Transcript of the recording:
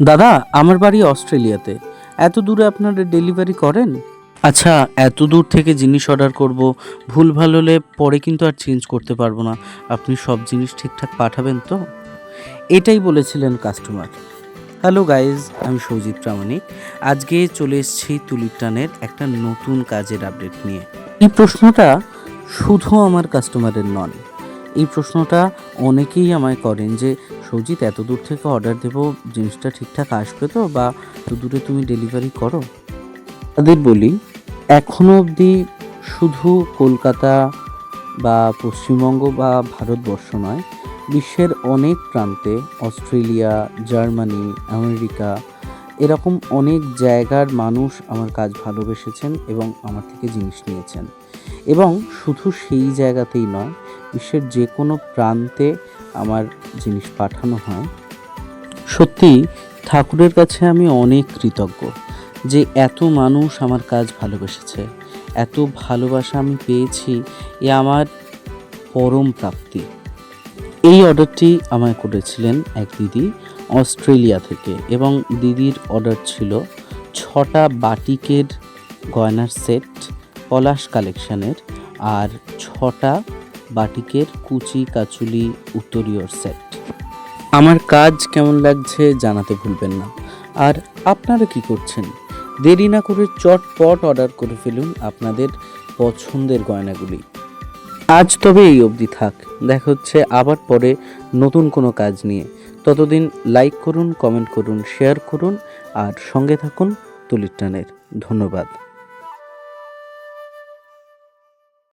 দাদা, আমার বাড়ি অস্ট্রেলিয়াতে। এত দূরে আপনারা ডেলিভারি করেন? আচ্ছা, এত দূর থেকে জিনিস অর্ডার করব, ভুলভাল হলে পরে কিন্তু আর চেঞ্জ করতে পারবো না। আপনি সব জিনিস ঠিকঠাক পাঠাবেন তো? এটাই বলেছিলেন কাস্টমার। হ্যালো গাইজ, আমি সৌজিত প্রামাণিক। আজকে চলে এসেছি তুলির টানের একটা নতুন কাজের আপডেট নিয়ে। এই প্রশ্নটা শুধু আমার কাস্টমারের নন, এই প্রশ্নটা অনেকেই আমায় করেন যে সৌজিত, এত দূর থেকে অর্ডার দেবো, জিনিসটা ঠিকঠাক আসবে তো, বা এত দূরে তুমি ডেলিভারি করো? তাদের বলি, এখনও অবধি শুধু কলকাতা বা পশ্চিমবঙ্গ বা ভারতবর্ষ নয়, বিশ্বের অনেক প্রান্তে, অস্ট্রেলিয়া, জার্মানি, আমেরিকা, এরকম অনেক জায়গার মানুষ আমার কাজ ভালোবেসেছেন এবং আমার থেকে জিনিস নিয়েছেন। এবং শুধু সেই জায়গাতেই নয়, বিশ্বের যে কোনো প্রান্তে আমার জিনিস পাঠানো হয়। সত্যি ঠাকুরের কাছে আমি অনেক কৃতজ্ঞ যে এত মানুষ আমার কাজ ভালোবেসেছে, এত ভালোবাসা আমি পেয়েছি, এ আমার পরম প্রাপ্তি। এই অর্ডারটি আমায় করেছিলেন এক দিদি অস্ট্রেলিয়া থেকে, এবং দিদির অর্ডার ছিল 6টা বাটিকের গয়নার সেট, পলাশ কালেকশানের, আর 6টা বাটিকের কুচি কাচুলি উত্তরীয়র সেট। আমার কাজ কেমন লাগছে জানাতে ভুলবেন না। আর আপনারা কি করছেন? দেরি না করে চটপট অর্ডার করে ফেলুন আপনাদের পছন্দের গয়নাগুলি। আজ তবে এই অবধি থাক, দেখা হচ্ছে আবার পরে নতুন কোনো কাজ নিয়ে। ততদিন লাইক করুন, কমেন্ট করুন, শেয়ার করুন, আর সঙ্গে থাকুন তুলির টানের। ধন্যবাদ।